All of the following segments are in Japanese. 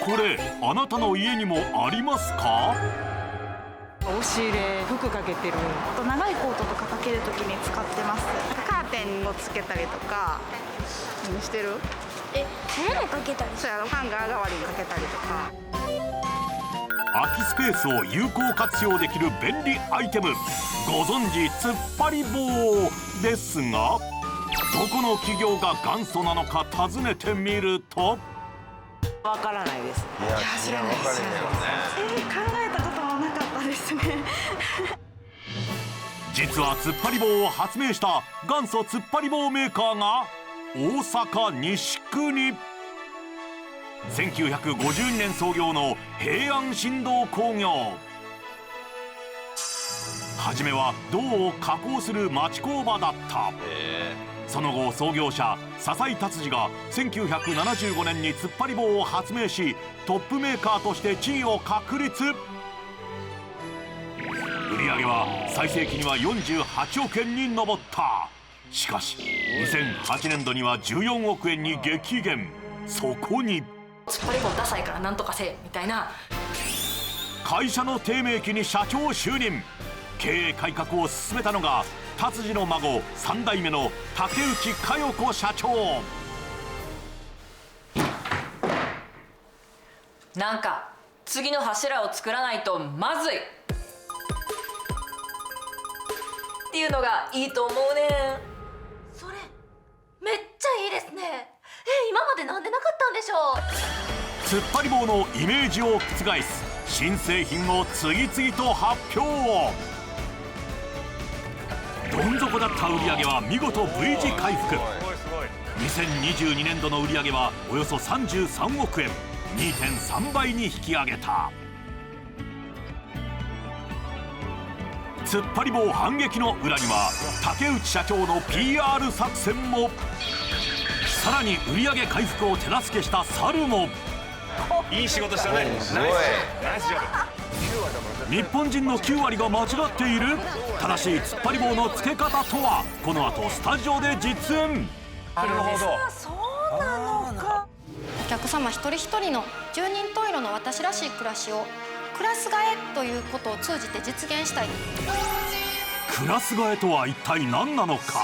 これあなたの家にもありますか？押し入れ服かけてる。あと長いコートとかかけるときに使ってます。カーテンをつけたりとかしてる。部屋にかけたりそうやろ、ハンガー代わりにかけたりとか。空きスペースを有効活用できる便利アイテム、ご存知突っ張り棒ですが、どこの企業が元祖なのか尋ねてみるとわからないです。いや知らないです。考えたこともなかったですね。実は突っ張り棒を発明した元祖突っ張り棒メーカーが大阪西区に。1952年創業の平安振動工業。初めは銅を加工する町工場だった。その後創業者笹井達治が1975年に突っ張り棒を発明し、トップメーカーとして地位を確立。売上は最盛期には48億円に上った。しかし2008年度には14億円に激減。そこに突っ張り棒ダサいからなんとかせえみたいな。会社の低迷期に社長就任。経営改革を進めたのが達治の孫3代目の竹内佳代子社長。なんか次の柱を作らないとまずいっていうのがいいと思うねん。それめっちゃいいですね。今までなんでなかったんでしょう。突っ張り棒のイメージを覆す新製品を次々と発表。どん底だった売り上げは見事 V 字回復。2022年度の売り上げはおよそ33億円、2.3 倍に引き上げた。突っ張り棒反撃の裏には竹内社長の PR 作戦も。さらに売上回復を手助けした猿も。いい仕事したね。すごい。ナイスジョブ。日本人の9割が間違っている正しい突っ張り棒の付け方とは、この後スタジオで実演。なるほど。そうなのか。お客様一人一人の十人十色の私らしい暮らしをクラス替えということを通じて実現したい。クラス替えとは一体何なのか。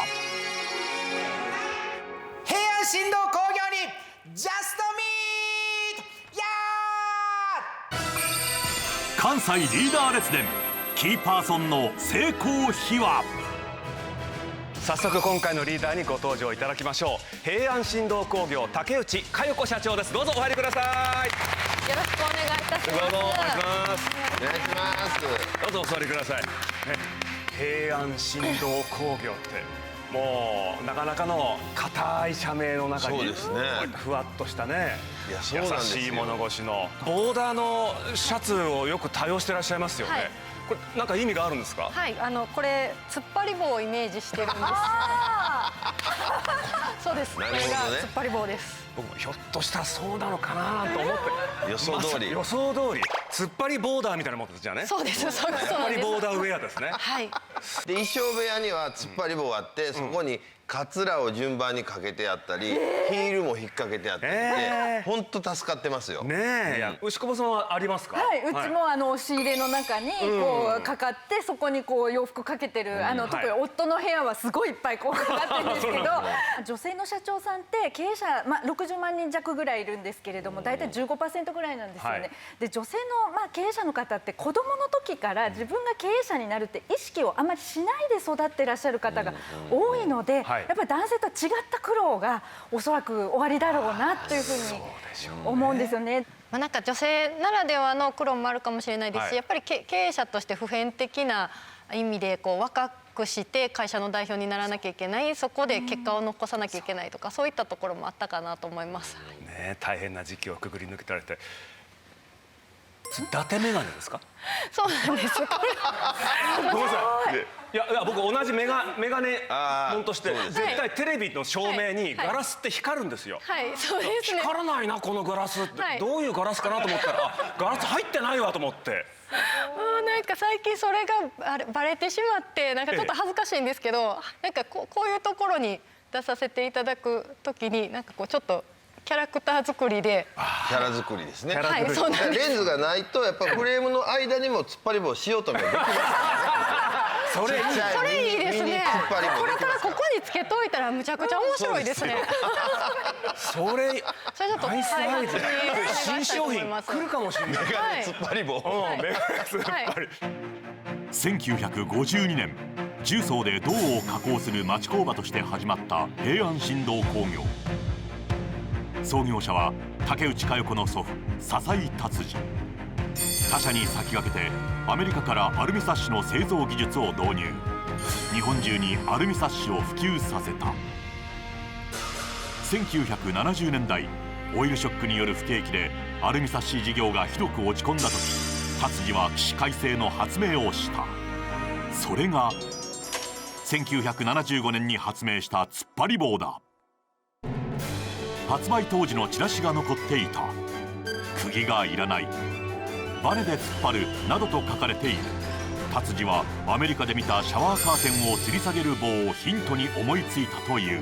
平安振動工業にジャストミートや関西リーダー列伝キーパーソンの成功秘話。早速今回のリーダーにご登場いただきましょう。平安振動工業竹内佳代子社長です。どうぞお入りください。よろしくお願いいたします。どうぞお願いします。お願いします。どうぞお座りください。平安振動工業ってもうなかなかの硬い社名の中にそうですね、こういったふわっとしたね、いやそうなんですよ。優しい物腰のボーダーのシャツをよく多用してらっしゃいますよね。はい、これなんか意味があるんですか？はい、これ突っ張り棒をイメージしてるんです。そうです。これが突っ張り棒です。僕もひょっとしたらそうなのかなと思って。予想通り。予想通り。突っ張りボーダーみたいなもんですじゃあね。そうです。そうです。突っ張りボーダーウェアですね。はい。で衣装部屋には突っ張り棒あって、そこにカツラを順番にかけてあったり、ヒールも引っ掛けてあったりで、本当助かってますよ。ねえ、いや牛窪さんはありますか？はい、うちも押し入れの中にこうかかって、そこにこう洋服かけてる特に夫の部屋はすごいいっぱいこうかかってるんですけど、女性の社長さんって経営者60万人弱ぐらいいるんですけれども、大体15% ぐらいなんですよね。で女性の経営者の方って子供の時から自分が経営者になるって意識をあまりしないで育ってらっしゃる方が多いので、やっぱり男性とは違った苦労がおそらくおありだろうなというふうに思うんですよね。なんか女性ならではの苦労もあるかもしれないですし、やっぱり経営者として普遍的な意味でこう若くして会社の代表にならなきゃいけない、そこで結果を残さなきゃいけないとか、そういったところもあったかなと思います。ね、大変な時期をくぐり抜けられて。伊達メガネですか？そうなんです。ごめんなさい。いや僕同じメガネもんとして絶対テレビの照明にガラスって光るんですよ。はい、そうですね。光らないなこのガラスって、どういうガラスかなと思ったら、ガラス入ってないわと思って。なんか最近それがバレてしまって、なんかちょっと恥ずかしいんですけど、なんかこういうところに出させていただくときになんかこうちょっとキャラクター作りで、キャラ作りですね。はいそうなんです。レンズがないとやっぱフレームの間にも突っ張り棒しようともできますからね。それいい。それいいですね。突っ張り棒これできますからからここにつけといたらむちゃくちゃ面白いですね。それそれちょっとナイスアイデア。新商品はい来るかもしれない。突っ張り棒。メガネ突っ張り。 1952年重曹で銅を加工する町工場として始まった平安振動工業。創業者は竹内佳代子の祖父笹井達治。他社に先駆けてアメリカからアルミサッシの製造技術を導入。日本中にアルミサッシを普及させた。1970年代オイルショックによる不景気でアルミサッシ事業がひどく落ち込んだ時、達治は起死回生の発明をした。それが1975年に発明した突っ張り棒だ。発売当時のチラシが残っていた。釘がいらない、バネで突っ張るなどと書かれている。達治はアメリカで見たシャワーカーテンを吊り下げる棒をヒントに思いついたという。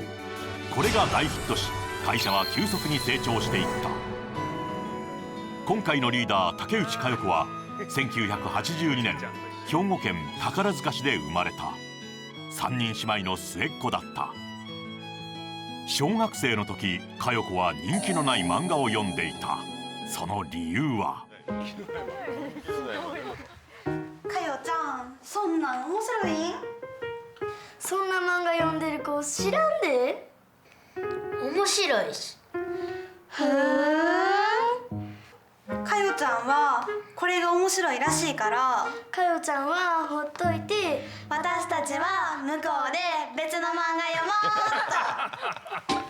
これが大ヒットし会社は急速に成長していった。今回のリーダー竹内佳代子は1982年兵庫県宝塚市で生まれた。3人姉妹の末っ子だった。小学生の時佳代子は人気のない漫画を読んでいた。その理由は、かよちゃん、そんなん面白い？そんな漫画読んでる子知らんで。面白いし。へえ。かよちゃんはこれが面白いらしいから、かよちゃんはほっといて、私たちは向こうで別の漫画読もうっと。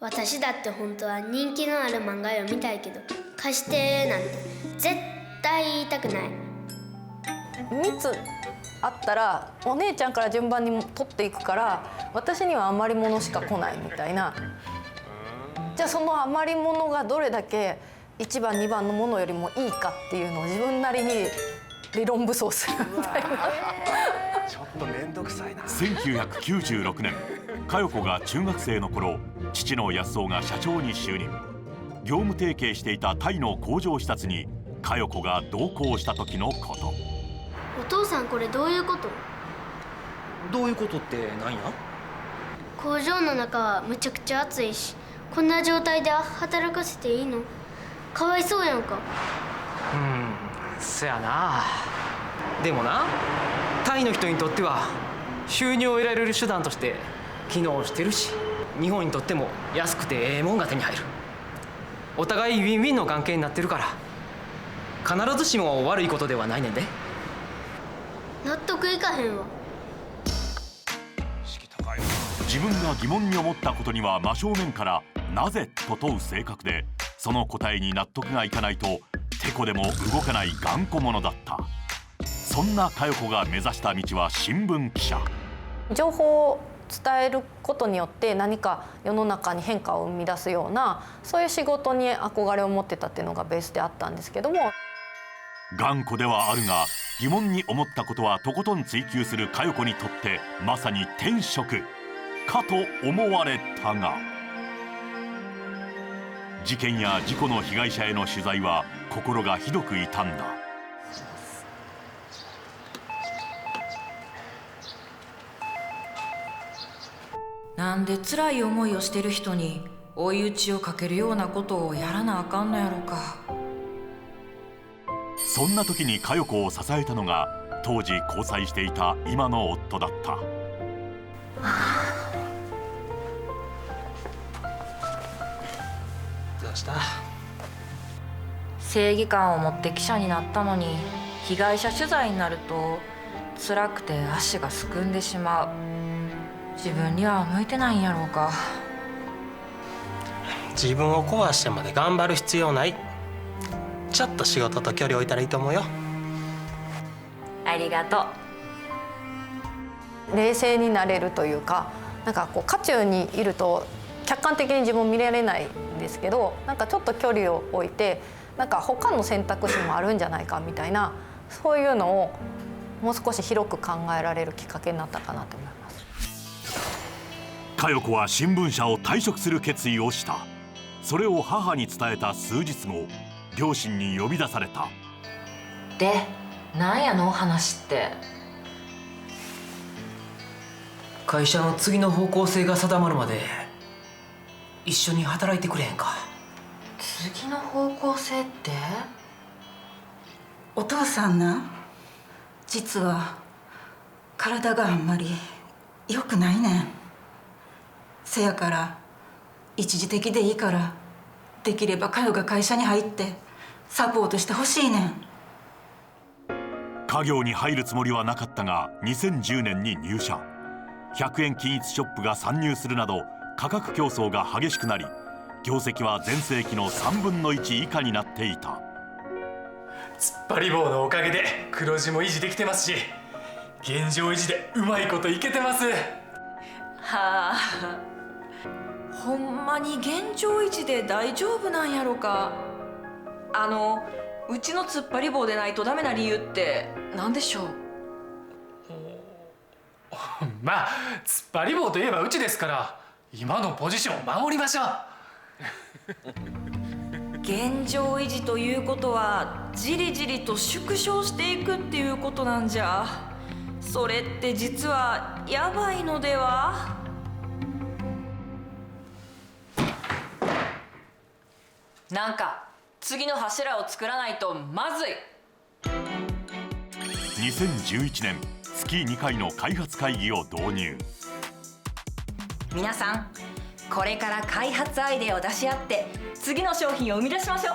私だって本当は人気のある漫画読みたいけど、貸してなんて絶対言いたくない。3つあったらお姉ちゃんから順番に取っていくから、私には余り物しか来ないみたいな。じゃあその余り物がどれだけ1番2番のものよりもいいかっていうのを自分なりに理論武装するみたいな。ちょっと面倒くさいな。1996年佳代子が中学生の頃、父の安夫が社長に就任。業務提携していたタイの工場視察に佳代子が同行した時のこと。お父さん、これどういうこと？どういうことって何や？工場の中はむちゃくちゃ暑いし、こんな状態で働かせていいの？かわいそうやんか。そやな。でもな、タイの人にとっては収入を得られる手段として機能してるし、日本にとっても安くてええもんが手に入る。お互いウィンウィンの関係になってるから、必ずしも悪いことではないねんで。納得いかへんわ。自分が疑問に思ったことには真正面からなぜと問う性格で、その答えに納得がいかないとてこでも動かない頑固者だった。そんな佳代子が目指した道は新聞記者。情報を伝えることによって何か世の中に変化を生み出すような、そういう仕事に憧れを持ってたっていうのがベースであったんですけども、頑固ではあるが疑問に思ったことはとことん追求する佳代子にとってまさに天職かと思われたが、事件や事故の被害者への取材は心がひどく痛んだ。なんで辛い思いをしてる人に追い打ちをかけるようなことをやらなあかんのやろか。そんな時に佳代子を支えたのが当時交際していた今の夫だった。どうした？正義感を持って記者になったのに、被害者取材になると辛くて足がすくんでしまう。自分には向いてないんやろうか。自分を壊してまで頑張る必要ない。ちょっと仕事と距離置いたらいいと思うよ。ありがとう。冷静になれるというか、なんかこう渦中にいると客観的に自分を見られないんですけど、なんかちょっと距離を置いて、なんか他の選択肢もあるんじゃないかみたいな、そういうのをもう少し広く考えられるきっかけになったかなと思います。佳代子は新聞社を退職する決意をした。それを母に伝えた数日後、両親に呼び出された。で、なんやの話って。会社の次の方向性が定まるまで一緒に働いてくれへんか。次の方向性って？お父さんな、実は体があんまり良くないねん。せやから一時的でいいからできれば佳代が会社に入ってサポートしてほしいねん。家業に入るつもりはなかったが、2010年に入社。100円均一ショップが参入するなど価格競争が激しくなり、業績は全盛期の3分の1以下になっていた。突っ張り棒のおかげで黒字も維持できてますし、現状維持でうまいこといけてます。はあ、ほんまに現状維持で大丈夫なんやろか。うちの突っ張り棒でないとダメな理由って何でしょう？まあ突っ張り棒といえばうちですから、今のポジションを守りましょう。現状維持ということはじりじりと縮小していくっていうことなんじゃ。それって実はやばいのでは？なんか次の柱を作らないとまずい。2011年、月2回の開発会議を導入。皆さん、これから開発アイデアを出し合って次の商品を生み出しましょ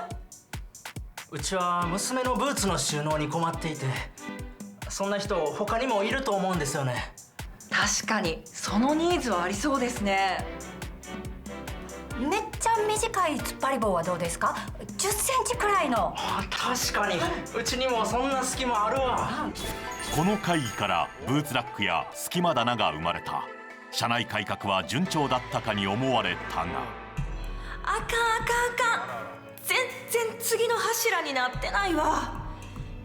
う。うちは娘のブーツの収納に困っていて、そんな人他にもいると思うんですよね。確かにそのニーズはありそうですね。めっちゃ短い突っ張り棒はどうですか？10センチくらいの。確かにうちにもそんな隙間あるわ。この会議からブーツラックや隙間棚が生まれた。社内改革は順調だったかに思われたが、あかんあかんあかん、全然次の柱になってないわ。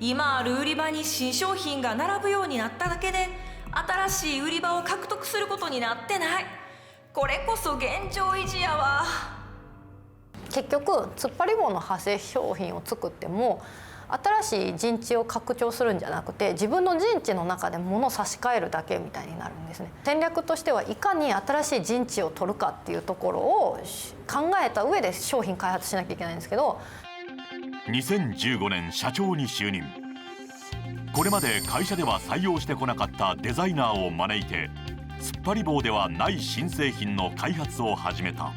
今ある売り場に新商品が並ぶようになっただけで新しい売り場を獲得することになってない。これこそ現状維持やわ。結局突っ張り棒の派生商品を作っても新しい陣地を拡張するんじゃなくて、自分の陣地の中で物を差し替えるだけみたいになるんですね。戦略としてはいかに新しい陣地を取るかっていうところを考えた上で商品開発しなきゃいけないんですけど、2015年社長に就任。これまで会社では採用してこなかったデザイナーを招いて、突っ張り棒ではない新製品の開発を始めた。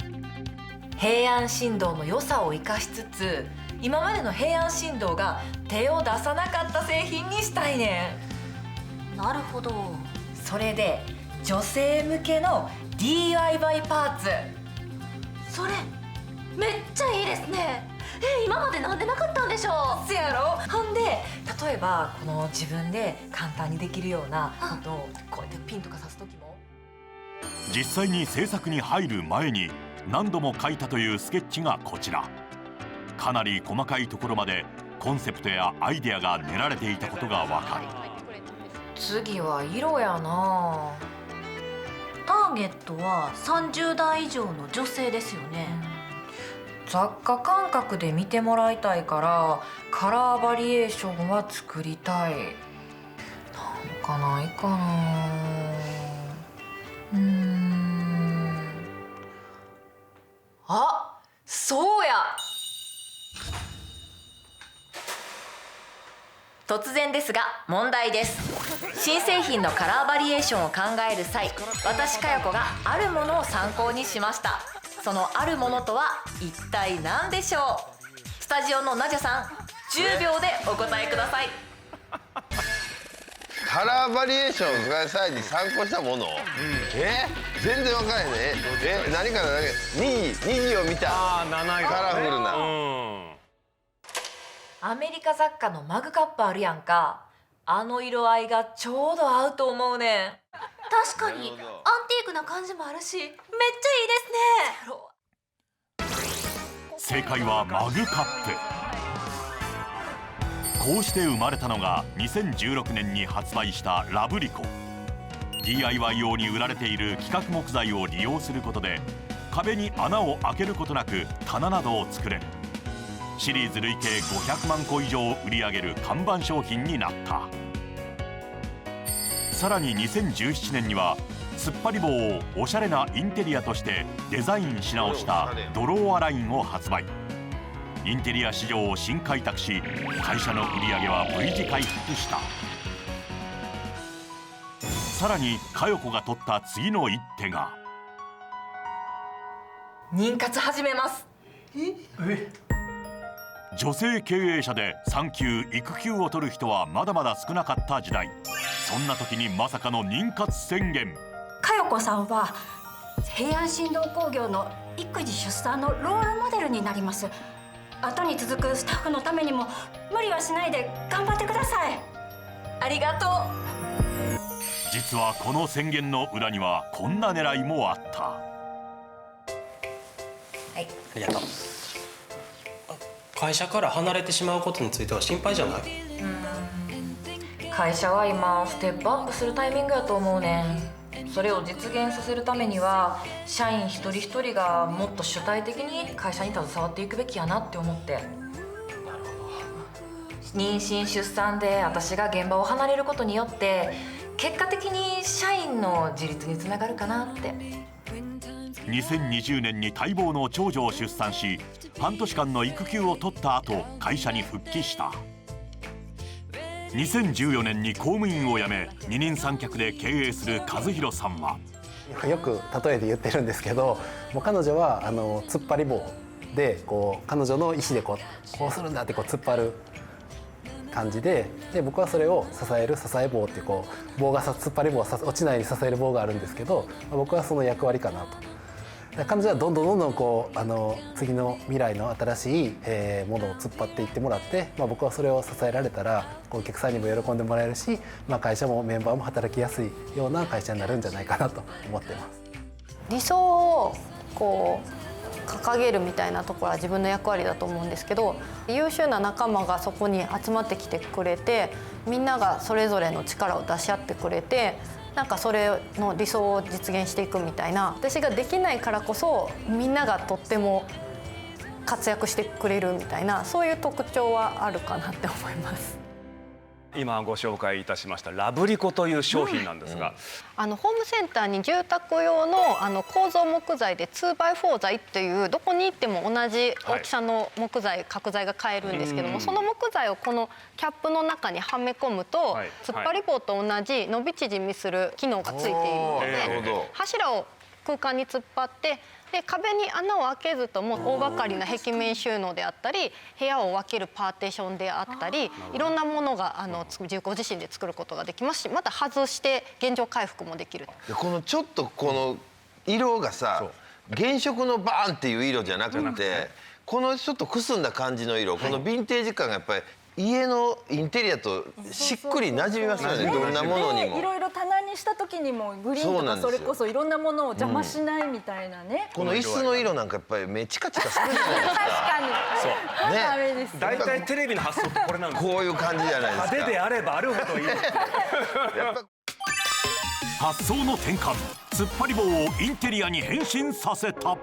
平安振動の良さを生かしつつ、今までの平安振動が手を出さなかった製品にしたいねん。なるほど。それで女性向けの DIY パーツ。それめっちゃいいですね。今までなんでなかったんでしょう。せやろ。ほんで例えばこの自分で簡単にできるようなことをこうやってピンとか刺す時も。実際に制作に入る前に何度も描いたというスケッチがこちら。かなり細かいところまでコンセプトやアイデアが練られていたことがわかる。次は色やな。ターゲットは30代以上の女性ですよね。雑貨感覚で見てもらいたいからカラーバリエーションは作りたい。なんかないかな。あ、そうや。突然ですが問題です。新製品のカラーバリエーションを考える際、私佳代子があるものを参考にしました。そのあるものとは一体何でしょう？スタジオのナジャさん、10秒でお答えください。カラーバリエーションを使い際に参考したもの、全然わからへんね。何かな。虹を見たカラフルな。アメリカ雑貨のマグカップあるやんか。あの色合いがちょうど合うと思うねん。確かにアンティークな感じもあるし、めっちゃいいですね。正解はマグカップ。こうして生まれたのが2016年に発売したラブリコ。 DIY 用に売られている規格木材を利用することで壁に穴を開けることなく棚などを作れ、シリーズ累計500万個以上売り上げる看板商品になった。さらに2017年には突っ張り棒をおしゃれなインテリアとしてデザインし直したドローアラインを発売。インテリア市場を新開拓し、会社の売り上げは V 字回復した。さらに佳代子が取った次の一手が妊活始めます。女性経営者で産休育休を取る人はまだまだ少なかった時代、そんな時にまさかの妊活宣言。佳代子さんは平安振動工業の育児出産のロールモデルになります。後に続くスタッフのためにも無理はしないで頑張ってください。ありがとう。実はこの宣言の裏にはこんな狙いもあった。はい、ありがとう。会社から離れてしまうことについては心配じゃない？会社は今ステップアップするタイミングやと思うねん。それを実現させるためには社員一人一人がもっと主体的に会社に携わっていくべきやなって思って。妊娠出産で私が現場を離れることによって結果的に社員の自立につながるかなって。2020年に待望の長女を出産し、半年間の育休を取った後会社に復帰した。2014年に公務員を辞め二人三脚で経営する和弘さんは、よく例えで言ってるんですけど、もう彼女は突っ張り棒でこう彼女の意思でこうするんだってこう突っ張る感じで、僕はそれを支える支え棒ってこう棒が突っ張り棒を落ちないように支える棒があるんですけど、僕はその役割かなと。彼女はどんどんこう次の未来の新しいものを突っ張っていってもらって、僕はそれを支えられたらお客さんにも喜んでもらえるし、会社もメンバーも働きやすいような会社になるんじゃないかなと思ってます。理想をこう掲げるみたいなところは自分の役割だと思うんですけど、優秀な仲間がそこに集まってきてくれて、みんながそれぞれの力を出し合ってくれて、なんかそれの理想を実現していくみたいな、私ができないからこそみんながとっても活躍してくれるみたいな、そういう特徴はあるかなって思います。今ご紹介いたしましたラブリコという商品なんですが、ホームセンターに住宅用の構造木材で 2x4 材っていうどこに行っても同じ大きさの木材、角材が買えるんですけども、その木材をこのキャップの中にはめ込むと、突っ張り棒と同じ伸び縮みする機能がついているので、柱を空間に突っ張ってで壁に穴を開けずとも大掛かりな壁面収納であったり部屋を分けるパーテーションであったり、いろんなものがご自身で作ることができますし、また外して現状回復もできる。このちょっとこの色がさ、原色のバーンっていう色じゃなくて、このちょっとくすんだ感じの色、このヴィンテージ感がやっぱり家のインテリアとしっくり馴染みますよね。どんなものにもいろいろ棚にした時にもグリーンとかそれこそいろんなものを邪魔しないみたいなね。この椅子の色なんかやっぱり目チカチカするじゃないですか。確かに。そうね。ダメです。大体テレビの発想ってこれなんです。こういう感じじゃないですか。派手であればあるほどいい。発想の転換、突っ張り棒をインテリアに変身させた。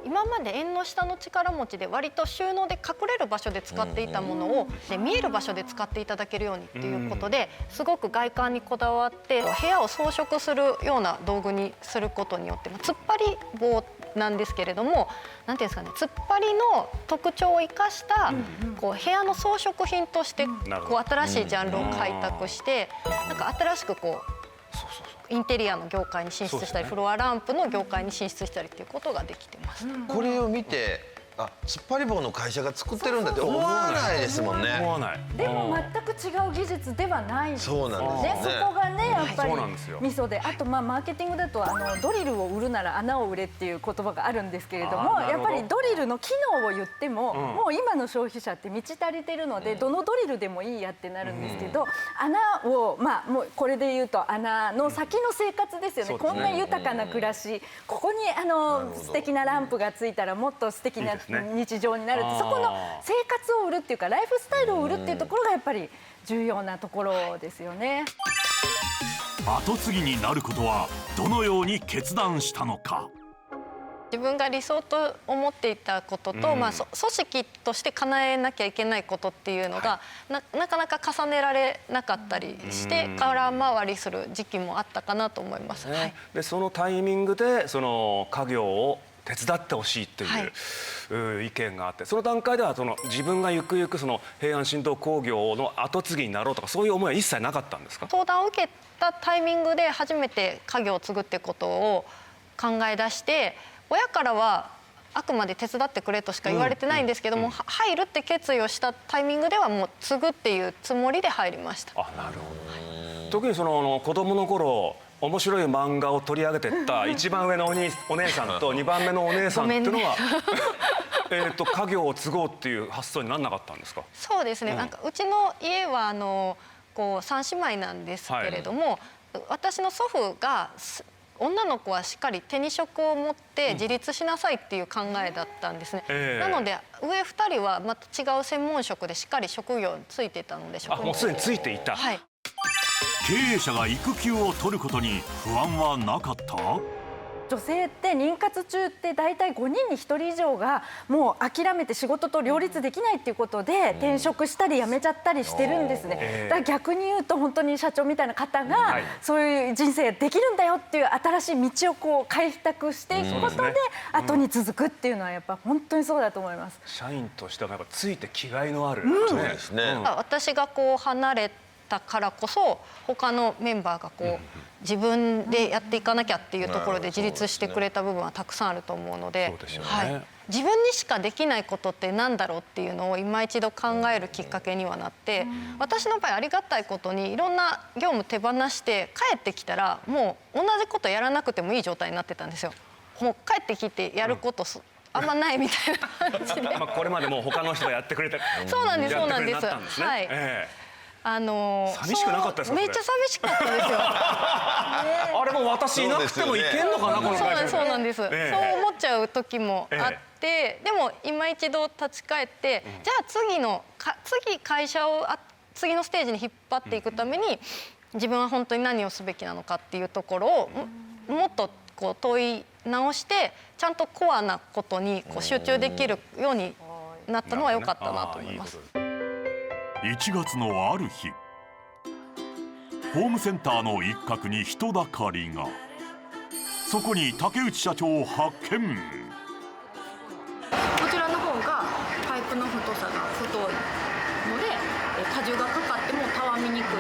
今まで縁の下の力持ちで割と収納で隠れる場所で使っていたものを見える場所で使っていただけるようにっていうことですごく外観にこだわって部屋を装飾するような道具にすることによって突っ張り棒なんですけれども、なんていうんですかね、突っ張りの特徴を生かしたこう部屋の装飾品としてこう新しいジャンルを開拓してなんか新しくこうインテリアの業界に進出したり、フロアランプの業界に進出したりっていうことができてます。これを見て突っ張り棒の会社が作ってるんだって思わないですもんね。思わない。でも全く違う技術ではないんですよね。そうなんですね。そこがねやっぱりミソで、あとマーケティングだとドリルを売るなら穴を売れっていう言葉があるんですけれども、やっぱりドリルの機能を言ってももう今の消費者って満ち足りてるのでどのドリルでもいいやってなるんですけど、穴をもうこれで言うと穴の先の生活ですよね。こんな豊かな暮らし、ここに素敵なランプがついたらもっと素敵な日常になるって、そこの生活を売るっていうかライフスタイルを売るっていうところがやっぱり重要なところですよね。後継ぎになることはどのように決断したのか。自分が理想と思っていたことと、組織として叶えなきゃいけないことっていうのが、なかなか重ねられなかったりして空回りする時期もあったかなと思います。でそのタイミングでその家業を手伝ってほしいっていう、意見があって、その段階では自分がゆくゆくその平安振動工業の後継ぎになろうとかそういう思いは一切なかったんですか？相談を受けたタイミングで初めて家業を継ぐってことを考え出して、親からはあくまで手伝ってくれとしか言われてないんですけども、入るって決意をしたタイミングではもう継ぐっていうつもりで入りました。なるほど。特に子供の頃面白い漫画を取り上げてった一番上のお姉さんと2番目のお姉さんっていうのは家業を継ごうっていう発想にならなかったんですか？そうですね、うちの家は3姉妹なんですけれども、私の祖父が女の子はしっかり手に職を持って自立しなさいっていう考えだったんですね。なので上2人はまた違う専門職でしっかり職業についてたので、もうすでについていた。経営者が育休を取ることに不安はなかった？女性って妊活中って大体5人に1人以上がもう諦めて仕事と両立できないっていうことで転職したり辞めちゃったりしてるんですね。だから逆に言うと本当に社長みたいな方がそういう人生できるんだよっていう新しい道を開拓していくことで後に続くっていうのはやっぱ本当にそうだと思います。社員としてはやっぱついて気概のある。そうですね。私が離れたからこそ他のメンバーが自分でやっていかなきゃっていうところで自立してくれた部分はたくさんあると思うので、自分にしかできないことって何だろうっていうのを今一度考えるきっかけにはなって、私の場合ありがたいことにいろんな業務手放して帰ってきたらもう同じことやらなくてもいい状態になってたんですよ。もう帰ってきてやることあんまないみたいな感じでこれまでもう他の人がやってくれてそうなんです、そうなんです。寂しくなかったですか？めっちゃ寂しかったですよ。あれも私いなくてもいけんのかな、この会社。そうなんです。そう思っちゃう時もあって、でも今一度立ち返って、じゃあ次会社を次のステージに引っ張っていくために自分は本当に何をすべきなのかっていうところをもっと問い直してちゃんとコアなことに集中できるようになったのは良かったなと思います。1月のある日、ホームセンターの一角に人だかりが。そこに竹内社長を発見。こちらの方がパイプの太さが太いので荷重がかかってもたわみにくい構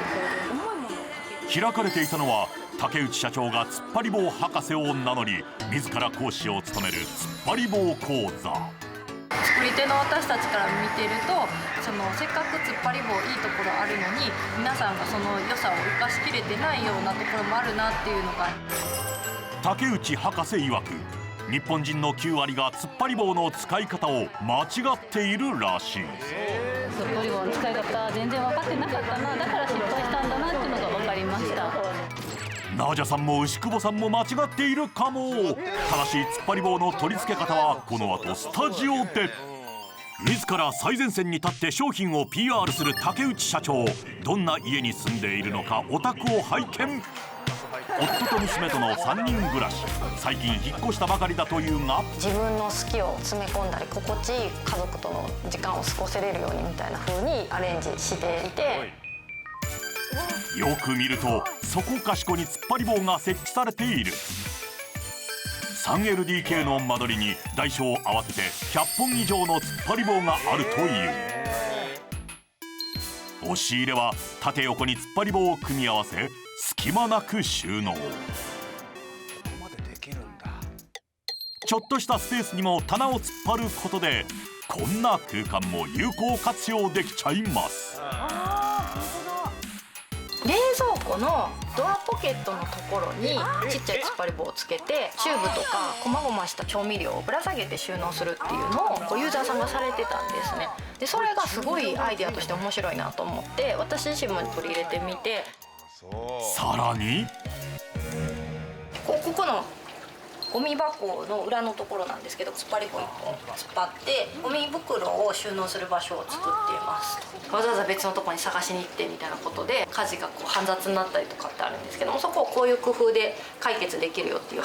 造。開かれていたのは竹内社長が突っ張り棒博士を名乗り自ら講師を務める突っ張り棒講座。作り手の私たちから見てるとせっかく突っ張り棒いいところあるのに皆さんがその良さを生かしきれてないようなところもあるなっていうのが。竹内博士曰く日本人の9割が突っ張り棒の使い方を間違っているらしい。突っ張り棒の使い方全然分かってなかったな、だから失敗したんだなっていうのが分かりました。ナージャさんも牛久保さんも間違っているかも。正しい突っ張り棒の取り付け方はこの後スタジオで。自ら最前線に立って商品を PR する竹内社長。どんな家に住んでいるのかお宅を拝見。夫と娘との3人暮らし。最近引っ越したばかりだというが、自分の好きを詰め込んだり心地いい家族との時間を過ごせれるようにみたいな風にアレンジしていて、よく見るとそこかしこに突っ張り棒が設置されている。3LDK の間取りに大小合わせて100本以上の突っ張り棒があるという。押し入れは縦横に突っ張り棒を組み合わせ隙間なく収納。ちょっとしたスペースにも棚を突っ張ることでこんな空間も有効活用できちゃいます。冷蔵庫のドアポケットのところにちっちゃい突っ張り棒をつけてチューブとかこまごました調味料をぶら下げて収納するっていうのをユーザーさんがされてたんですね。でそれがすごいアイデアとして面白いなと思って私自身も取り入れてみて、さらにここのゴミ箱の裏のところなんですけど、突っ張り棒1本突っ張ってゴミ袋を収納する場所を作っています。わざわざ別のところに探しに行ってみたいなことで家事が煩雑になったりとかってあるんですけども、そこをこういう工夫で解決できるよっていう。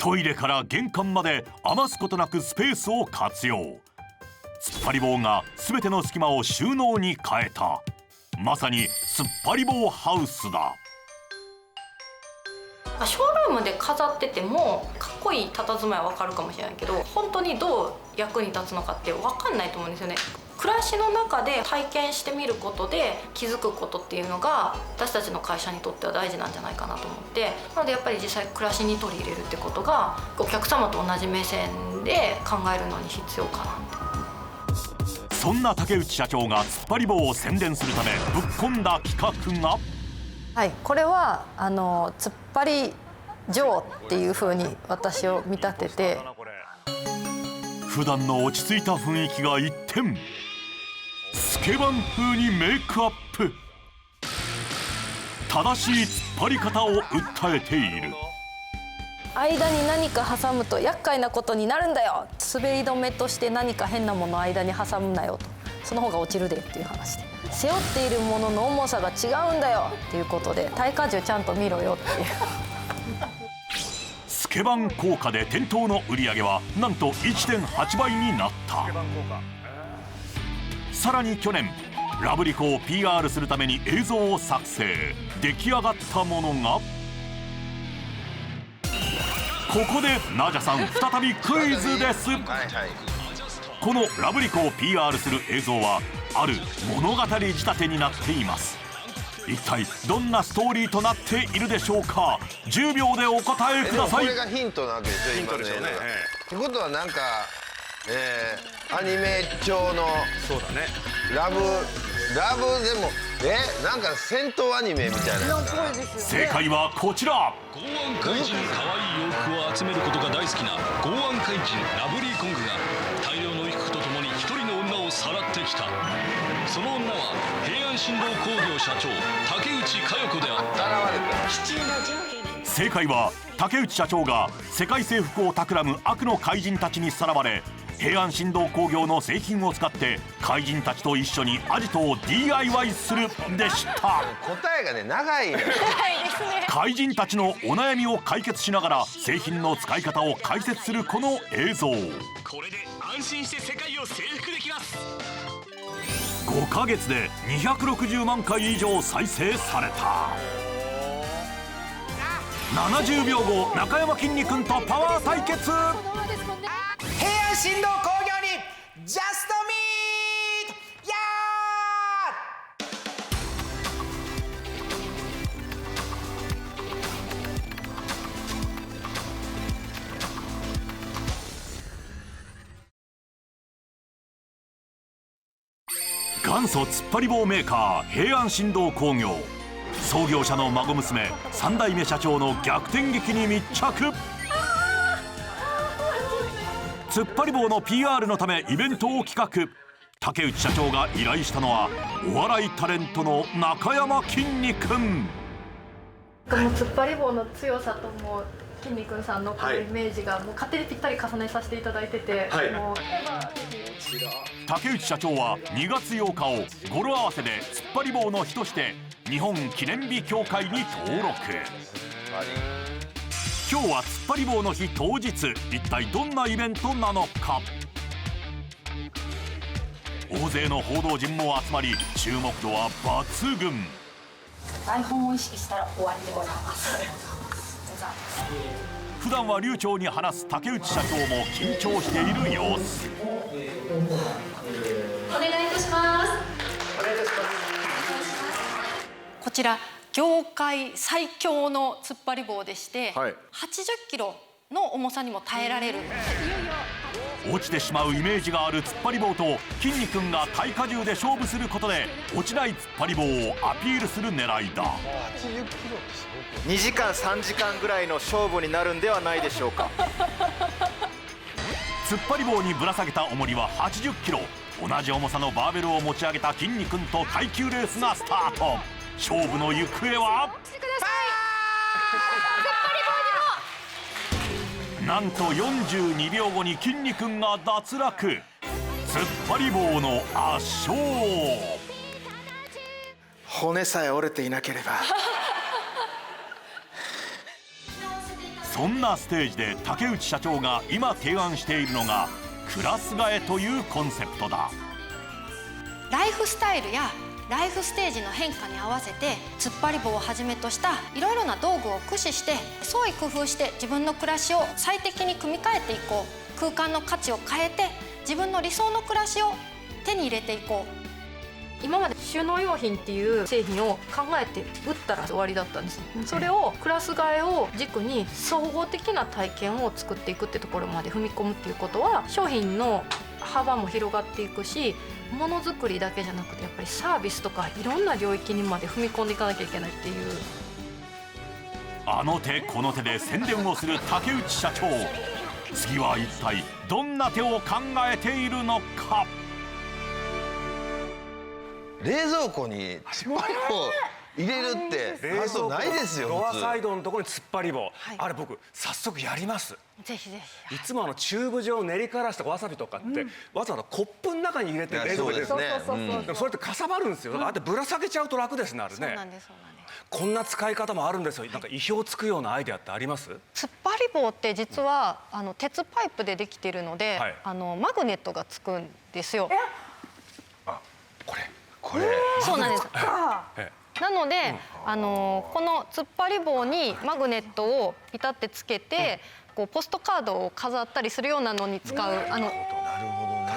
トイレから玄関まで余すことなくスペースを活用。突っ張り棒が全ての隙間を収納に変えた、まさに突っ張り棒ハウスだ。ショールームで飾っててもかっこいい佇まいは分かるかもしれないけど、本当にどう役に立つのかって分かんないと思うんですよね。暮らしの中で体験してみることで気づくことっていうのが私たちの会社にとっては大事なんじゃないかなと思って、なのでやっぱり実際暮らしに取り入れるってことがお客様と同じ目線で考えるのに必要かなって。そんな竹内社長が突っ張り棒を宣伝するためぶっ込んだ企画が、はい、これは突っ張り嬢っていう風に私を見立てて、普段の落ち着いた雰囲気が一転、スケバン風にメイクアップ。正しい突っ張り方を訴えている。間に何か挟むと厄介なことになるんだよ、滑り止めとして何か変なものを間に挟むなよと、その方が落ちるでっていう話で、背負っているものの重さが違うんだよっていうことで、耐荷重ちゃんと見ろよっていうスケバン効果で店頭の売り上げはなんと 1.8 倍になった。さらに去年ラブリコを PR するために映像を作成。出来上がったものがここでナジャさん再びクイズです。このラブリコを PR する映像はある物語仕立てになっています。一体どんなストーリーとなっているでしょうか。10秒でお答えください。これがヒントなわけでしょ。ヒントでしょうね。ってことはなんか、アニメ調のそうだね、ラブでもなんか戦闘アニメみたいな。正解はこちら。剛腕怪人可愛い洋服を集めることが大好きな剛腕怪人ラブリーコングが大量の衣服とともに一人の女をさらってきた。その女は平安新郎工業社長竹内佳代子であった。正解は竹内社長が世界征服を企む悪の怪人たちにさらわれ、平安新道工業の製品を使って怪人たちと一緒にアジトを DIY するでした。答えがね長いね。怪人たちのお悩みを解決しながら製品の使い方を解説するこの映像。これで安心して世界を征服できます。5ヶ月で260万回以上再生された。70秒後、中山きんに君とパワー対決。平安新道工業にジャストミートや元祖突っ張り棒メーカー平安新道工業、創業者の孫娘3代目社長の逆転劇に密着。突っ張り棒の PR のためイベントを企画。竹内社長が依頼したのはお笑いタレントの中山きんに君。もう突っ張り棒の強さともうきんに君さんのこのイメージがもう勝手にぴったり重ねさせていただいてて、もう竹内社長は2月8日を語呂合わせで突っ張り棒の日として日本記念日協会に登録。今日は突っ張り棒の日当日、一体どんなイベントなのか。大勢の報道陣も集まり注目度は抜群。台本を意識したら終わりでございます。普段は流暢に話す竹内社長も緊張している様子。お願いいたします。こちら業界最強の突っ張り棒でして、はい、80キロの重さにも耐えられる。落ちてしまうイメージがある突っ張り棒ときんに君が耐荷重で勝負することで落ちない突っ張り棒をアピールする狙いだ。2時間3時間ぐらいの勝負になるんではないでしょうか。突っ張り棒にぶら下げた重りは80キロ。同じ重さのバーベルを持ち上げたきんに君と耐久レースがスタート。勝負の行方はなんと42秒後にきんに君が脱落。突っ張り棒の圧勝。骨さえ折れていなければ。そんなステージで竹内社長が今提案しているのがクラス替えというコンセプトだ。ライフスタイルやライフステージの変化に合わせて突っ張り棒をはじめとしたいろいろな道具を駆使して創意工夫して自分の暮らしを最適に組み替えていこう。空間の価値を変えて自分の理想の暮らしを手に入れていこう。今まで収納用品っていう製品を考えて売ったら終わりだったんです。それをクラス替えを軸に総合的な体験を作っていくってところまで踏み込むっていうことは商品の幅も広がっていくし、ものづくりだけじゃなくてやっぱりサービスとかいろんな領域にまで踏み込んでいかなきゃいけないっていう。あの手この手で宣伝をする竹内社長。次は一体どんな手を考えているのか。冷蔵庫に突っ張り棒入れるって発想ないですよ。ドアサイドのところに突っ張り棒、あれ僕早速やります。ぜひぜひ。いつもチューブ状練りからしたわさびとかって、わざわざコップの中に入れて冷蔵庫に入れるんですね。でもそれってかさばるんですよ。だからあってぶら下げちゃうと楽ですね、あれね。そうなんです。こんな使い方もあるんですよ。なんか意表つくようなアイデアってあります？突っ張り棒って実は鉄パイプでできているので、マグネットがつくんですよ。これそうなんです。なのでこの突っ張り棒にマグネットをピタってつけて、こうポストカードを飾ったりするようなのに使う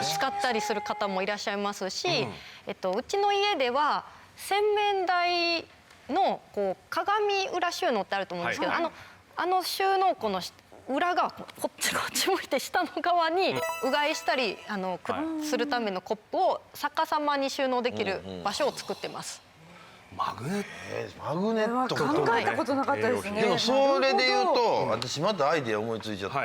使ったりする方もいらっしゃいますし、うちの家では洗面台のこう鏡裏収納ってあると思うんですけど、あの収納庫の裏がこっち向いて下の側にうがいしたりするためのコップを逆さまに収納できる場所を作ってます。マグネット考えたことなかったですね。でもそれで言うと私またアイデア思いついちゃった。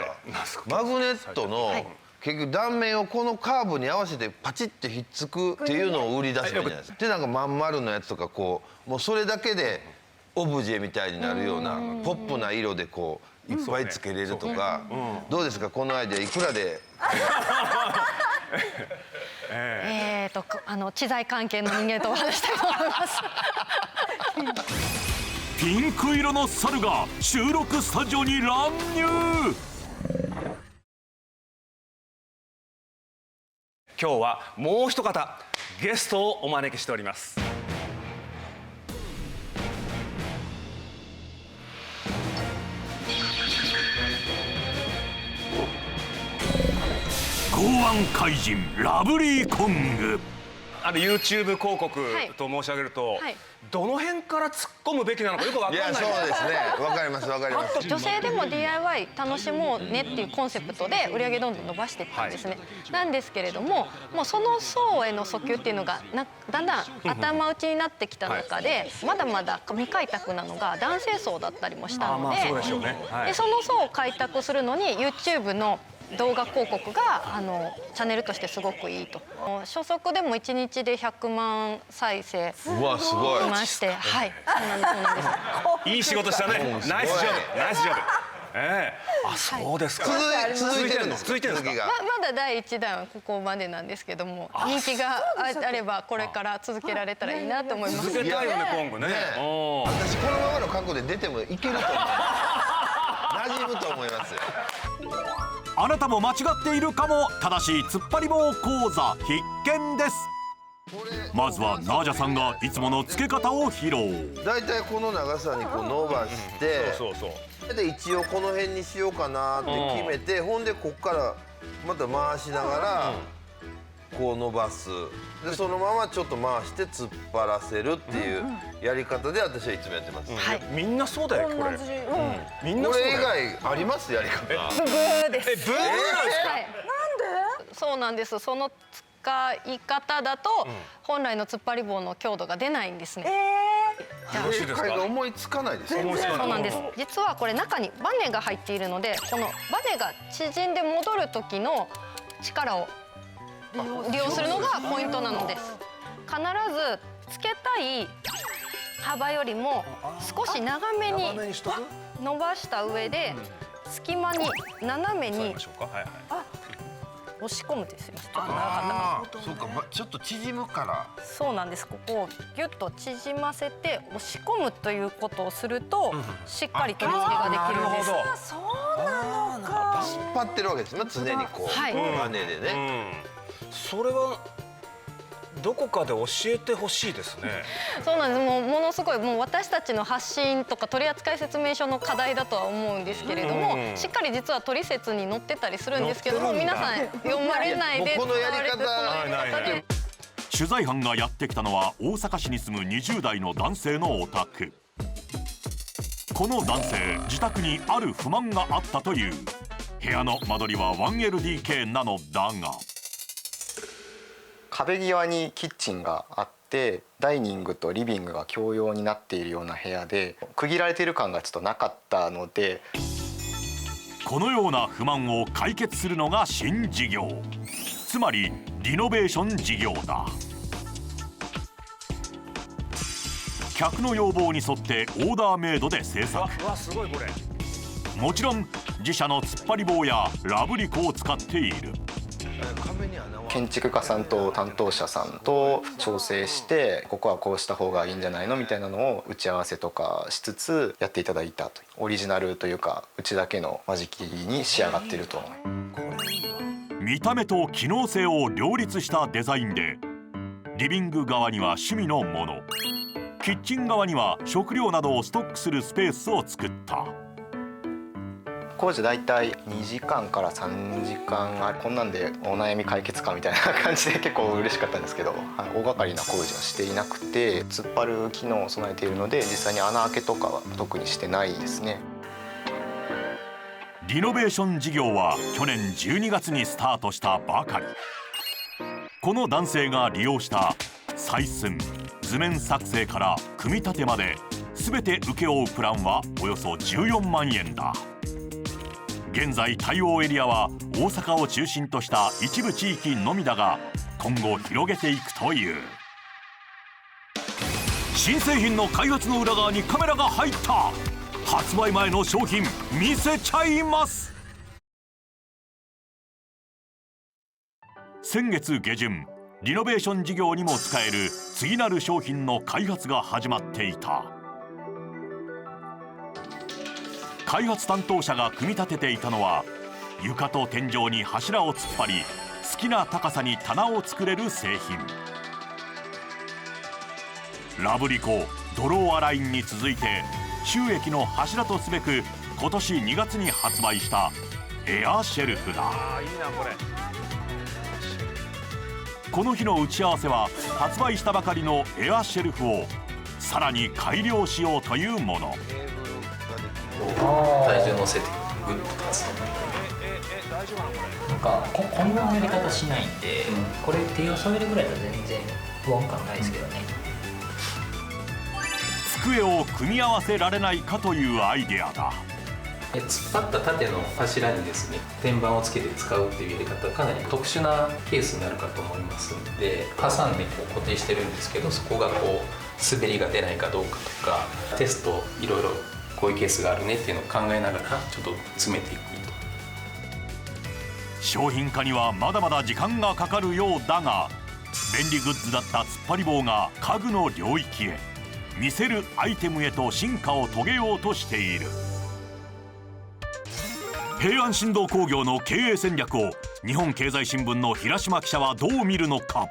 マグネットの結局断面をこのカーブに合わせてパチッてひっつくっていうのを売り出すじゃないですか。でなんかまん丸のやつとかこうもうそれだけでオブジェみたいになるようなポップな色でこういっぱいつけれるとか。どうですかこのアイデアいくらで？知財関係の人間とお話したいと思います。ピンク色の猿が収録スタジオに乱入。今日はもう一方ゲストをお招きしております。剛腕怪人ラブリーコング。YouTube 広告と申し上げると、どの辺から突っ込むべきなのかよく分かんない。いやそうですね。わかりますわかります。女性でも DIY 楽しもうねっていうコンセプトで売り上げどんどん伸ばしていったんですね。なんですけれども、もうその層への訴求っていうのがだんだん頭打ちになってきた中で、まだまだ未開拓なのが男性層だったりもしたので、その層を開拓するのに YouTube の動画広告がチャンネルとしてすごくいいと。初速でも1日で100万再生しまして、はい、そうなんです。いい仕事したね。ナイスジョブ、ナイスジョブ。あ、そうですか。続いてるんですか。まだ第1弾はここまでなんですけども、人気があればこれから続けられたらいいなと思います。続けたいよね、コングね。私このままの格好で出てもいけると思う。馴染むと思います。あなたも間違っているかも。正しい突っ張り棒講座必見です。まずはナージャさんがいつもの付け方を披露。だいたいこの長さにこう伸ばしてで一応この辺にしようかなって決めて、ほんでこっからまた回しながらこう伸ばす。でそのままちょっと回して突っ張らせるっていうやり方で私はいつもやってます。みんなそうだよこれ。みんなこれ以外ありますやり方？ブーです。ブーなんですか？なんで？そうなんです。その使い方だと本来の突っ張り棒の強度が出ないんですね。正解が思いつかないですね。そうなんです。実はこれ中にバネが入っているので、このバネが縮んで戻る時の力を利用するのがポイントなのです。必ずつけたい幅よりも少し長めに伸ばした上で隙間に斜めに押し込むってすみません、ちょっと長かったかな。そうか、ちょっと縮むから。そうなんです。ここをギュッと縮ませて押し込むということをすると、しっかり取り付けができるんです。そうなのか。引っ張ってるわけですね、常にこう、はい、バネでね。それはどこかで教えてほしいですね。そうなんです。ものすごい私たちの発信とか取扱説明書の課題だとは思うんですけれども、しっかり実は取説に載ってたりするんですけども、皆さん読まれないでこのやり方で。取材班がやってきたのは大阪市に住む20代の男性のお宅。この男性、自宅にある不満があったという。部屋の間取りは 1LDK なのだが、壁際にキッチンがあってダイニングとリビングが共用になっているような部屋で、区切られている感がちょっとなかったので、このような不満を解決するのが新事業、つまりリノベーション事業だ。客の要望に沿ってオーダーメイドで製作。すごいこれ。もちろん自社の突っ張り棒やラブリコを使っている。建築家さんと担当者さんと調整して、ここはこうした方がいいんじゃないのみたいなのを打ち合わせとかしつつやっていただいたという、オリジナルというかうちだけの間仕切りに仕上がっていると思います。見た目と機能性を両立したデザインで、リビング側には趣味のもの、キッチン側には食料などをストックするスペースを作った。工事だいたい2時間から3時間こんなんでお悩み解決かみたいな感じで結構嬉しかったんですけど、大掛かりな工事はしていなくて、突っ張る機能を備えているので実際に穴開けとかは特にしてないですね。リノベーション事業は去年12月にスタートしたばかり。この男性が利用した採寸、図面作成から組み立てまで全て請け負うプランはおよそ14万円だ。現在対応エリアは大阪を中心とした一部地域のみだが、今後広げていくという。新製品の開発の裏側にカメラが入った。発売前の商品見せちゃいます。先月下旬、リノベーション事業にも使える次なる商品の開発が始まっていた。開発担当者が組み立てていたのは、床と天井に柱を突っ張り、好きな高さに棚を作れる製品。ラブリコ、ドローアラインに続いて収益の柱とすべく今年2月に発売したエアシェルフだ。いいなこれ。この日の打ち合わせは、発売したばかりのエアシェルフをさらに改良しようというもの。体重乗せてグッと立つとなんかこんなやり方しないんで、これ手を添えるぐらいだと全然不安感ないですけどね。机を組み合わせられないかというアイデアだ。突っ張った縦の柱にですね、天板をつけて使うっていうやり方、かなり特殊なケースになるかと思いますので、挟んでこう固定してるんですけど、そこがこう滑りが出ないかどうかとか、テストいろいろこういうケースがあるねっていうのを考えながらちょっと詰めていくと。商品化にはまだまだ時間がかかるようだが、便利グッズだった突っ張り棒が家具の領域へ、見せるアイテムへと進化を遂げようとしている。平安振動工業の経営戦略を日本経済新聞の平島記者はどう見るのか。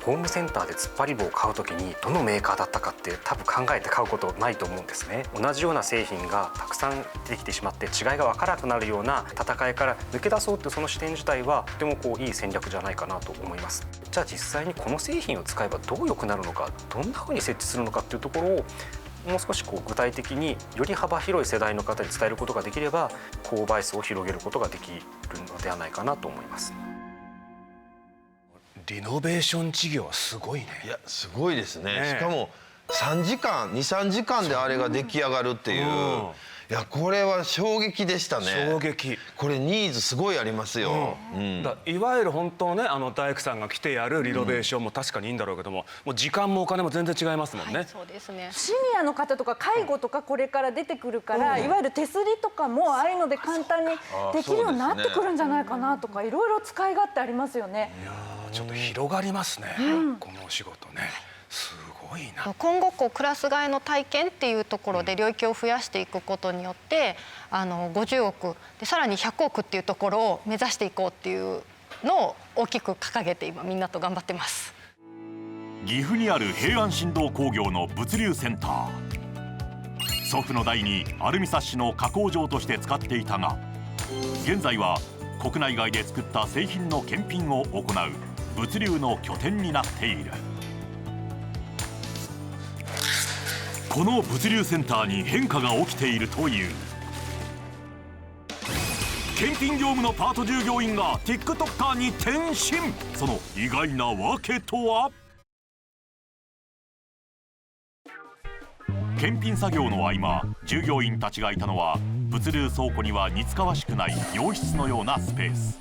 ホームセンターで突っ張り棒を買うときにどのメーカーだったかって多分考えて買うことないと思うんですね。同じような製品がたくさん出てきてしまって違いが分からなくなるような戦いから抜け出そうってその視点自体はとてもいい戦略じゃないかなと思います。じゃあ実際にこの製品を使えばどう良くなるのか、どんなふうに設置するのかっていうところをもう少し具体的により幅広い世代の方に伝えることができれば、購買層を広げることができるのではないかなと思います。リノベーション事業はすごいね。いやすごいですね。しかも3時間2、3時間であれが出来上がるっていう。いやこれは衝撃でしたね。衝撃。これニーズすごいありますよ。いわゆる本当のね大工さんが来てやるリノベーションも確かにいいんだろうけども、もう時間もお金も全然違いますもんね。そうですね。シニアの方とか介護とかこれから出てくるから、いわゆる手すりとかもああいうので簡単にできるようになってくるんじゃないかなとか、いろいろ使い勝手ありますよね。いやちょっと広がりますね、このお仕事ね。すごいな。今後クラス替えの体験っていうところで領域を増やしていくことによって50億でさらに100億っていうところを目指していこうっていうのを大きく掲げて今みんなと頑張ってます。岐阜にある平安振動工業の物流センター。祖父の代にアルミサッシの加工場として使っていたが、現在は国内外で作った製品の検品を行う物流の拠点になっている。この物流センターに変化が起きているという。検品業務のパート従業員が TikToker に転身。その意外なわけとは。検品作業の合間、従業員たちがいたのは物流倉庫には似つかわしくない洋室のようなスペース。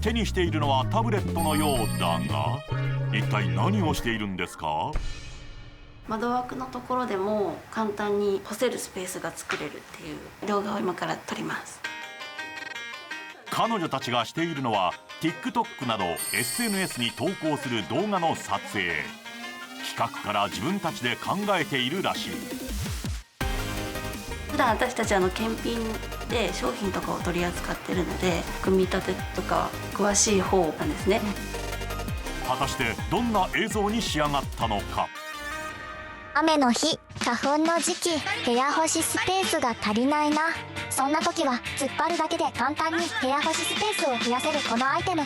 手にしているのはタブレットのようだが、一体何をしているんですか？窓枠のところでも簡単に干せるスペースが作れるっていう動画を今から撮ります。彼女たちがしているのは TikTok など SNS に投稿する動画の撮影。企画から自分たちで考えているらしい。普段私たち検品で商品とかを取り扱ってるので、組み立てとか詳しい方なんですね。果たしてどんな映像に仕上がったのか。雨の日、花粉の時期、部屋干しスペースが足りないな。そんな時は突っ張るだけで簡単に部屋干しスペースを増やせるこのアイテム。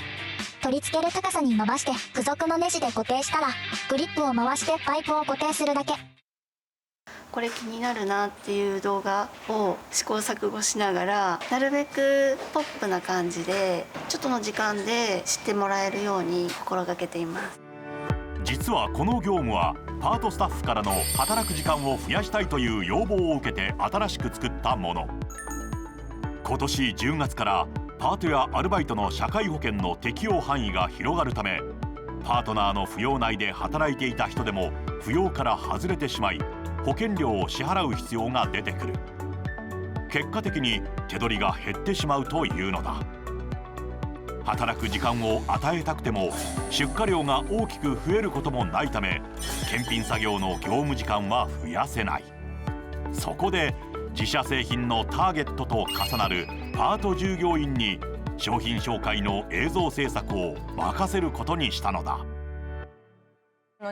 取り付ける高さに伸ばして付属のネジで固定したら、グリップを回してパイプを固定するだけ。これ気になるなっていう動画を試行錯誤しながら、なるべくポップな感じでちょっとの時間で知ってもらえるように心がけています。実はこの業務はパートスタッフからの働く時間を増やしたいという要望を受けて新しく作ったもの。今年10月からパートやアルバイトの社会保険の適用範囲が広がるため、パートナーの扶養内で働いていた人でも扶養から外れてしまい、保険料を支払う必要が出てくる。結果的に手取りが減ってしまうというのだ。働く時間を与えたくても出荷量が大きく増えることもないため、検品作業の業務時間は増やせない。そこで自社製品のターゲットと重なるパート従業員に商品紹介の映像制作を任せることにしたのだ。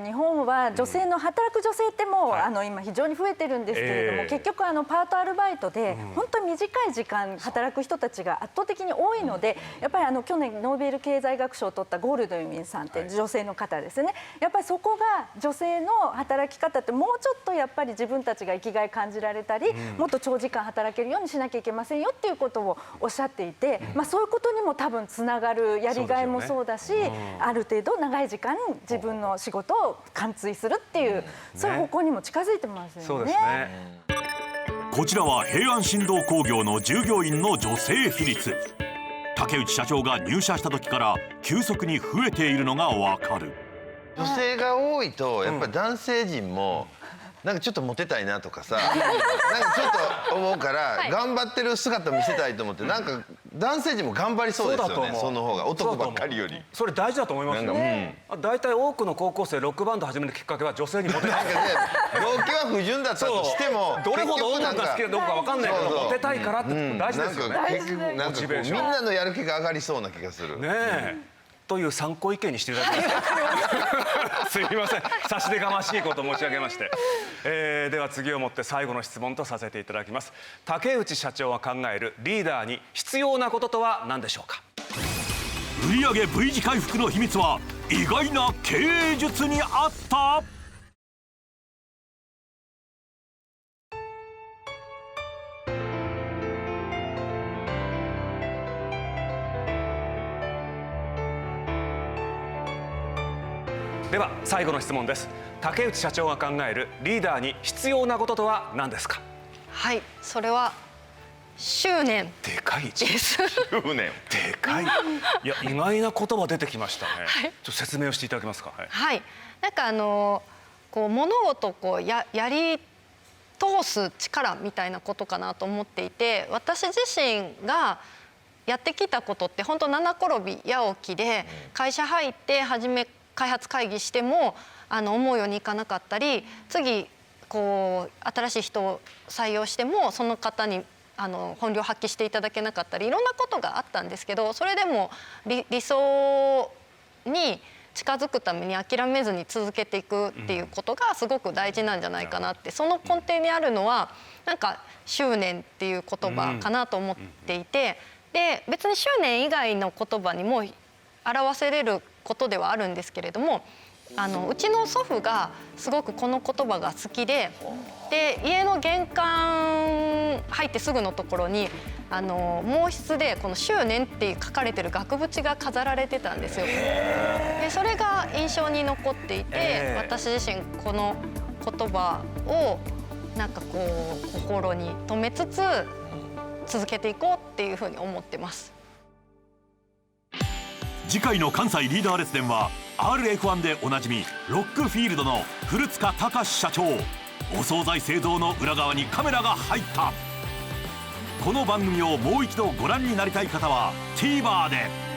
日本は女性の働く女性ってもう今非常に増えてるんですけれども、結局パートアルバイトで本当に短い時間働く人たちが圧倒的に多いので、やっぱり去年ノーベル経済学賞を取ったゴールドウィンさんって女性の方ですね。やっぱりそこが女性の働き方ってもうちょっとやっぱり自分たちが生きがい感じられたり、もっと長時間働けるようにしなきゃいけませんよっていうことをおっしゃっていて、そういうことにも多分つながるやりがいもそうだし、ある程度長い時間自分の仕事を完遂するっていう、そういう方向にも近づいてますよね。そうですね。こちらは平安振動工業の従業員の女性比率。竹内社長が入社した時から急速に増えているのがわかる。女性が多いとやっぱり男性陣もなんかちょっとモテたいなとかさ、なんかちょっと思うから頑張ってる姿見せたいと思って、なんか男性陣も頑張りそうですよね。その方が男ばっかりより。それ大事だと思いますよ。大体多くの高校生ロックバンド始めるきっかけは女性にモテたい。動機は不純だったとしても、どれほど音楽が好きかどうかわかんないけどモテたいからって大事ですよね。なんかみんなのやる気が上がりそうな気がする。ねえ。という参考意見にしていただきます。すいません、差し出がましいこと申し上げまして、では次をもって最後の質問とさせていただきます。竹内社長が考えるリーダーに必要なこととは何でしょうか。売上 V 字回復の秘密は意外な経営術にあった。では最後の質問です。竹内社長が考えるリーダーに必要なこととは何ですか。はい、それは執念でかいです。執念でかい。いや意外な言葉出てきましたね。ちょっと説明をしていただけますか。はい、なんかこう物事をこうやり通す力みたいなことかなと思っていて、私自身がやってきたことって本当七転び八起きで、会社入って初め開発会議しても思うようにいかなかったり、次こう新しい人を採用してもその方に本領発揮していただけなかったり、いろんなことがあったんですけど、それでも理想に近づくために諦めずに続けていくっていうことがすごく大事なんじゃないかなって、その根底にあるのはなんか執念っていう言葉かなと思っていて、で別に執念以外の言葉にも表せれることではあるんですけれども、うちの祖父がすごくこの言葉が好きで、家の玄関入ってすぐのところに毛筆でこの執念って書かれてる額縁が飾られてたんですよ。でそれが印象に残っていて、私自身この言葉をなんかこう心に留めつつ続けていこうっていうふうに思ってます。次回の関西リーダー列伝は RF1 でおなじみロックフィールドの古塚隆社長。お惣菜製造の裏側にカメラが入った。この番組をもう一度ご覧になりたい方は TVer で。